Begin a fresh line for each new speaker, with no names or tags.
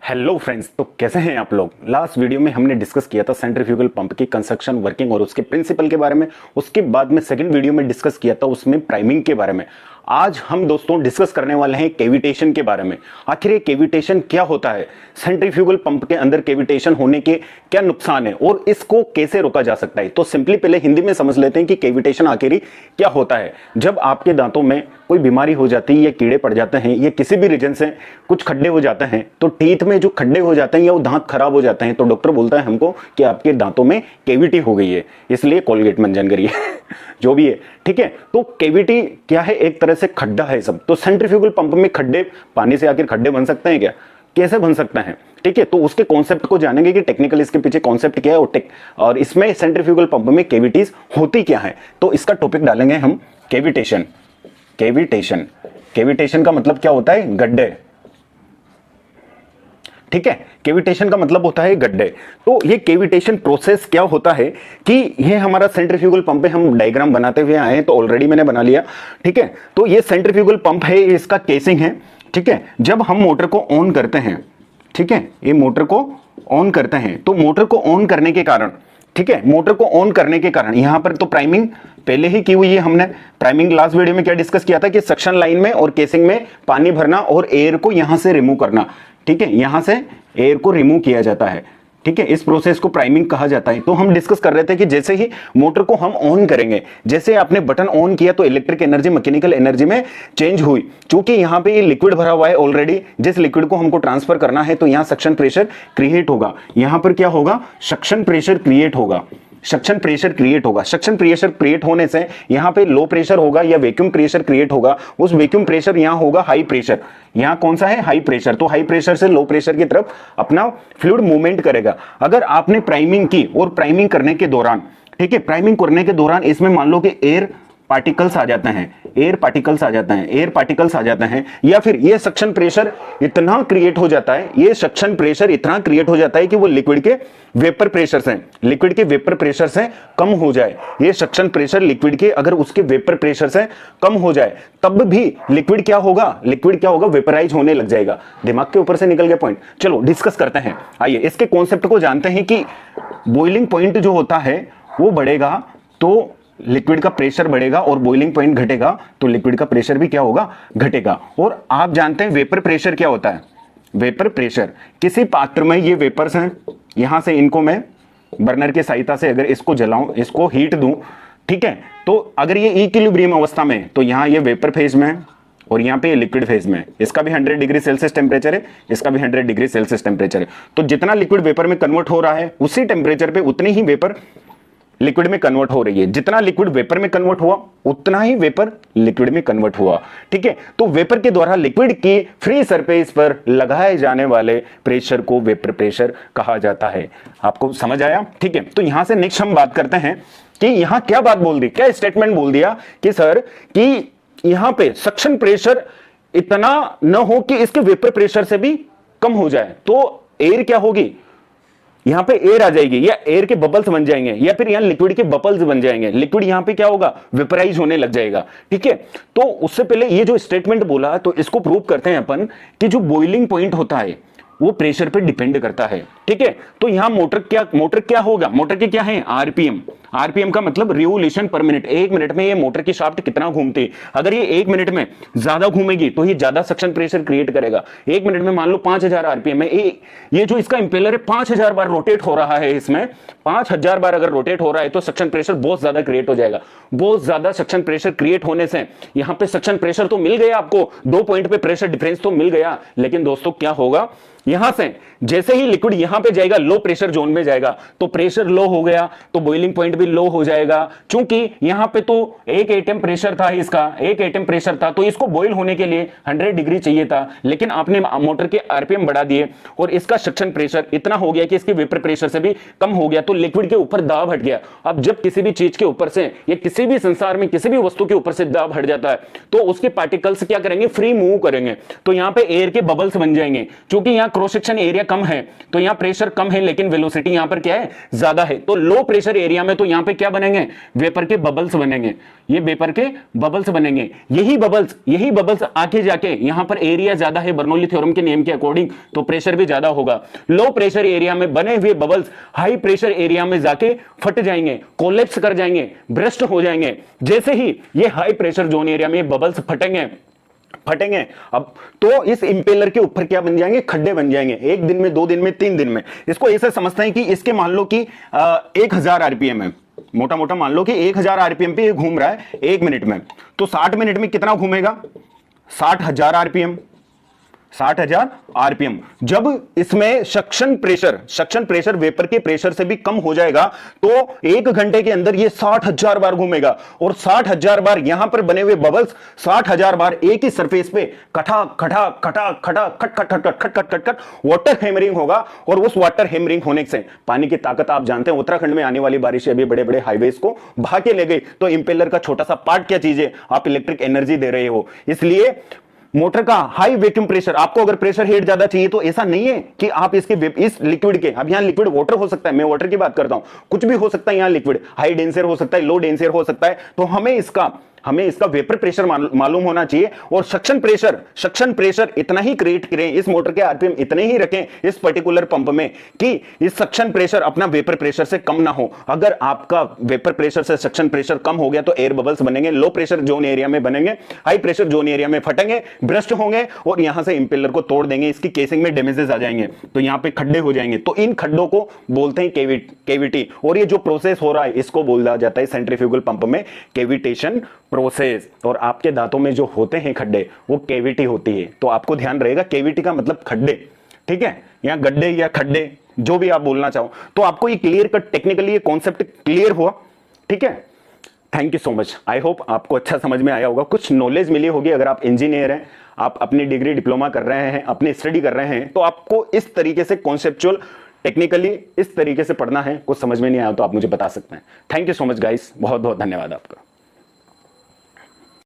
Hello friends, तो कैसे हैं आप लोग। लास्ट वीडियो में हमने डिस्कस किया था सेंट्रीफ्यूगल पंप की कंस्ट्रक्शन, वर्किंग और उसके प्रिंसिपल के बारे में। उसके बाद में सेकंड वीडियो में डिस्कस किया था उसमें प्राइमिंग के बारे में। आज हम दोस्तों डिस्कस करने वाले हैं कैविटेशन के बारे में। आखिर ये कैविटेशन क्या होता है, सेंट्रीफ्यूगल पंप के अंदर कैविटेशन होने के क्या नुकसान है और इसको कैसे रोका जा सकता है। तो सिंपली पहले हिंदी में समझ लेते हैं कि कैविटेशन आखिर क्या होता है। जब आपके दांतों में कोई बीमारी हो जाती है या कीड़े पड़ जाते हैं या किसी भी रीजन से कुछ खड्डे हो जाते हैं, तो टीथ में जो खड्डे हो जाते हैं या वो दांत खराब हो जाते हैं, तो डॉक्टर बोलता है हमको कि आपके दांतों में कैविटी हो गई है, इसलिए कोलगेट मंजन करिए जो भी है, ठीक है। तो कैविटी क्या है, एक तरह से खड्डा है सब। तो सेंट्रीफ्यूगल पंप में खड्डे, पानी से आखिर खड्डे बन सकते हैं क्या, कैसे बन सकते हैं, ठीक है। तो उसके कॉन्सेप्ट को जानेंगे कि टेक्निकल इसके पीछे कॉन्सेप्ट क्या है और इसमें सेंट्रीफ्यूगल पंप में कैविटीज होती क्या है। तो इसका टॉपिक डालेंगे हम कैविटेशन। कैविटेशन, कैविटेशन का मतलब क्या होता है, गड्ढे, ठीक है। कैविटेशन का मतलब होता है गड्ढे। तो ये कैविटेशन प्रोसेस क्या होता है कि ये हमारा सेंट्रीफ्यूगल पंप है, हम डायग्राम बनाते हुए आए हैं, तो ऑलरेडी मैंने बना लिया, ठीक है। तो ये सेंट्रीफ्यूगल पंप है, इसका केसिंग है, ठीक है। जब हम मोटर को ऑन करते हैं, ठीक है, ये मोटर को ऑन करते हैं, तो मोटर को ऑन करने के कारण, ठीक है, मोटर को ऑन करने के कारण यहां पर तो प्राइमिंग पहले ही की हुई है हमने। प्राइमिंग लास्ट वीडियो में क्या डिस्कस किया था कि सक्शन लाइन में और केसिंग में पानी भरना और एयर को यहां से रिमूव करना, ठीक है, यहां से एयर को रिमूव किया जाता है, ठीक है। इस प्रोसेस को प्राइमिंग कहा जाता है। तो हम डिस्कस कर रहे थे कि जैसे ही मोटर को हम ऑन करेंगे, जैसे आपने बटन ऑन किया तो इलेक्ट्रिक एनर्जी मैकेनिकल एनर्जी में चेंज हुई। क्योंकि यहां पे ये लिक्विड भरा हुआ है ऑलरेडी, जिस लिक्विड को हमको ट्रांसफर करना है, तो यहां सक्शन प्रेशर क्रिएट होगा। यहां पर क्या होगा, सक्शन प्रेशर क्रिएट होगा, सक्शन प्रेशर क्रिएट होगा। सक्शन प्रेशर क्रिएट होने से यहां पे लो प्रेशर होगा या वैक्यूम प्रेशर क्रिएट होगा। उस वैक्यूम प्रेशर यहां होगा हाई प्रेशर। यहां कौन सा है, हाई प्रेशर। तो हाई प्रेशर से लो प्रेशर की तरफ अपना फ्लूइड मूवमेंट करेगा। अगर आपने प्राइमिंग की और प्राइमिंग करने के दौरान, ठीक है, प्राइमिंग करने के दौरान इसमें मान लो कि एयर पार्टिकल्स आ जाते हैं, एयर पार्टिकल्स आ जाते हैं, एयर पार्टिकल्स आ जाते हैं, या फिर ये सक्शन प्रेशर इतना क्रिएट हो जाता है, ये सक्शन प्रेशर इतना क्रिएट हो जाता है कि वो लिक्विड के वेपर प्रेशर से, लिक्विड के वेपर प्रेशर से कम हो जाए। ये सक्शन प्रेशर लिक्विड के अगर उसके वेपर प्रेशर से कम हो जाए, तब भी लिक्विड क्या होगा, लिक्विड क्या होगा, वेपराइज होने लग जाएगा। दिमाग के ऊपर से निकल गया पॉइंट। चलो डिस्कस करते हैं, आइए इसके कॉन्सेप्ट को जानते हैं कि बॉइलिंग पॉइंट जो होता है वो बढ़ेगा तो लिक्विड का प्रेशर बढ़ेगा और बॉइलिंग पॉइंट घटेगा तो लिक्विड का प्रेशर भी क्या होगा, घटेगा। और आप जानते हैं वेपर प्रेशर क्या होता है। वेपर प्रेशर, किसी पात्र में ये वेपर्स हैं, यहां से इनको मैं बर्नर की सहायता से अगर इसको जलाऊं, इसको हीट दूं, ठीक है, तो अगर ये इक्विलिब्रियम अवस्था में, तो यहां ये वेपर फेज में है और यहाँ पे लिक्विड फेज में। इसका भी 100 डिग्री सेल्सियस टेम्परेचर है, इसका भी 100 डिग्री सेल्सियस टेम्परेचर है। तो जितना लिक्विड वेपर में कन्वर्ट हो रहा है, उसी टेम्परेचर पे उतनी ही वेपर लिक्विड में कन्वर्ट हो रही है। जितना लिक्विड वेपर में कन्वर्ट हुआ, उतना ही वेपर लिक्विड में कन्वर्ट हुआ, ठीक है। तो वेपर के द्वारा लिक्विड की फ्री सरफेस पर लगाए जाने वाले प्रेशर को वेपर प्रेशर कहा जाता है। आपको समझ आया, ठीक है। तो यहां से नेक्स्ट हम बात करते हैं कि यहां क्या बात बोल दी, क्या स्टेटमेंट बोल दिया कि सर कि यहां पे सक्शन प्रेशर इतना न हो कि इसके वेपर प्रेशर से भी कम हो जाए। तो एयर क्या होगी, यहां पे एयर आ जाएगी या एयर के बबल्स बन जाएंगे या फिर यहां लिक्विड के बबल्स बन जाएंगे। लिक्विड यहां पे क्या होगा, वेपराइज होने लग जाएगा, ठीक है। तो उससे पहले ये जो स्टेटमेंट बोला, तो इसको प्रूव करते हैं अपन कि जो बॉइलिंग पॉइंट होता है वो प्रेशर पे डिपेंड करता है, ठीक है। तो यहां मोटर क्या होगा, मोटर के क्या है, आरपीएम। आरपीएम का मतलब रिवोल्यूशन पर मिनट। एक मिनट में ये मोटर की शाफ्ट कितना घूमती है। अगर ये एक मिनट में ज्यादा घूमेगी तो ये ज्यादा सक्शन प्रेशर क्रिएट करेगा। एक मिनट में मान लो 5000 आरपीएम है, ये जो इसका इंपेलर है 5000 बार रोटेट हो रहा है, इसमें 5000 बार अगर रोटेट हो रहा है तो सक्शन प्रेशर बहुत ज्यादा क्रिएट हो जाएगा। बहुत ज्यादा सक्शन प्रेशर क्रिएट होने से यहां पे सक्शन प्रेशर तो मिल गया आपको, 2 पॉइंट पे प्रेशर डिफरेंस तो मिल गया, लेकिन दोस्तों क्या होगा, यहां से जैसे ही लिक्विड यहां पे जाएगा, लो प्रेशर जोन में जाएगा, तो प्रेशर लो हो गया तो बॉइलिंग पॉइंट भी लो हो जाएगा। क्योंकि यहां पे तो 1 एटम प्रेशर था, इसका 1 एटम प्रेशर था, तो इसको बॉइल होने के लिए 100 डिग्री चाहिए था, लेकिन आपने मोटर के आरपीएम बढ़ा दिए और इसका सक्शन प्रेशर इतना हो गया कि इसके वेपर प्रेशर से भी कम हो गया, तो लिक्विड के ऊपर दाब हट गया। अब जब किसी भी चीज के ऊपर से या किसी भी संसार में किसी भी वस्तु के ऊपर से दाब हट जाता है, तो उसके पार्टिकल्स क्या करेंगे, फ्री मूव करेंगे। तो यहां पे एयर के बबल्स बन जाएंगे। क्योंकि यहां क्रॉस सेक्शन एरिया कम है, तो यहां प्रेशर कम है लेकिन वेलोसिटी यहां पर क्या है, ज्यादा है। तो लो प्रेशर एरिया में तो यहां पे क्या बनेंगे, वेपर के बबल्स बनेंगे, ये वेपर के बबल्स बनेंगे। यही बबल्स आके जाके यहां पर एरिया ज्यादा है बर्नौली थ्योरम के नियम के अकॉर्डिंग, तो प्रेशर भी ज्यादा होगा। लो प्रेशर एरिया में बने हुए बबल्स हाई प्रेशर एरिया में जाके फट जाएंगे, कोलैप्स कर जाएंगे, ब्रस्ट हो जाएंगे। जैसे ही ये हाई प्रेशर जोन एरिया में बबल्स फटेंगे अब तो इस इंपेलर के ऊपर क्या बन जाएंगे, खड्डे बन जाएंगे। 1 दिन में, 2 दिन में, 3 दिन में। इसको ऐसे समझते हैं कि इसके मान लो कि 1000 आरपीएम है, मोटा मोटा मान लो कि 1000 आरपीएम पे ये घूम रहा है 1 मिनट में, तो 60 मिनट में कितना घूमेगा, 60,000 आरपीएम, 60,000 आरपीएम। जब इसमें सक्शन प्रेशर वेपर के प्रेशर से भी कम हो जाएगा तो 1 घंटे के अंदर ये 60,000 बार घूमेगा, और 60,000 बार यहां पर बने हुए बबल्स 60,000 बार एक ही सरफेस पे खटा खटा खटा खटा खट खट खट खट खट खट खट वाटर हैमरिंग होगा। और उस वाटर हैमरिंग होने से पानी की ताकत आप जानते हैं, उत्तराखंड में आने वाली बारिश अभी बड़े बड़े हाईवेज को बहा के ले गई, तो इंपेलर का छोटा सा पार्ट क्या चीज है, आप इलेक्ट्रिक एनर्जी दे रहे हो। इसलिए मोटर का हाई वैक्यूम प्रेशर, आपको अगर प्रेशर हेड ज्यादा चाहिए तो ऐसा नहीं है कि आप इस लिक्विड के, अब यहां लिक्विड वाटर हो सकता है, मैं वाटर की बात करता हूं, कुछ भी हो सकता है यहां लिक्विड, हाई डेंसर हो सकता है, लो डेंसर हो सकता है, तो हमें इसका वेपर प्रेशर मालूम होना चाहिए। और सक्शन प्रेशर इतना ही क्रिएट करें, इस मोटर के आरपीएम इतने ही रखें इस पर्टिकुलर पंप में कि इस सक्शन प्रेशर अपना वेपर प्रेशर से कम ना हो। अगर आपका वेपर प्रेशर से सक्शन प्रेशर कम हो गया तो एयर बबल्स बनेंगे, लो प्रेशर जोन एरिया में बनेंगे, हाई प्रेशर जोन एरिया में फटेंगे, ब्रस्ट होंगे और यहां से इंपेलर को तोड़ देंगे, इसकी केसिंग में डैमेजेस आ जाएंगे, तो यहां पे खड्डे हो जाएंगे। तो इन खड्डों को बोलते हैं केविटी। और ये जो प्रोसेस हो रहा है इसको बोला जाता है सेंट्रीफ्यूगल पंप में केविटेशन प्रोसेस। और आपके दांतों में जो होते हैं खड्डे वो केविटी होती है, तो आपको ध्यान रहेगा केविटी का मतलब खड्डे, ठीक है, या गड्ढे या खड्डे जो भी आप बोलना चाहो। तो आपको ये क्लियर कट टेक्निकली ये कॉन्सेप्ट क्लियर हुआ, ठीक है। Thank you so much, I hope आपको अच्छा समझ में आया होगा, कुछ नॉलेज मिली होगी। अगर आप इंजीनियर हैं, आप अपनी डिग्री डिप्लोमा कर रहे हैं, अपनी स्टडी कर रहे हैं, तो आपको इस तरीके से कॉन्सेप्चुअल टेक्निकली इस तरीके से पढ़ना है, कुछ समझ में नहीं आया तो आप मुझे बता सकते हैं। Thank you so much guys, बहुत बहुत धन्यवाद आपका।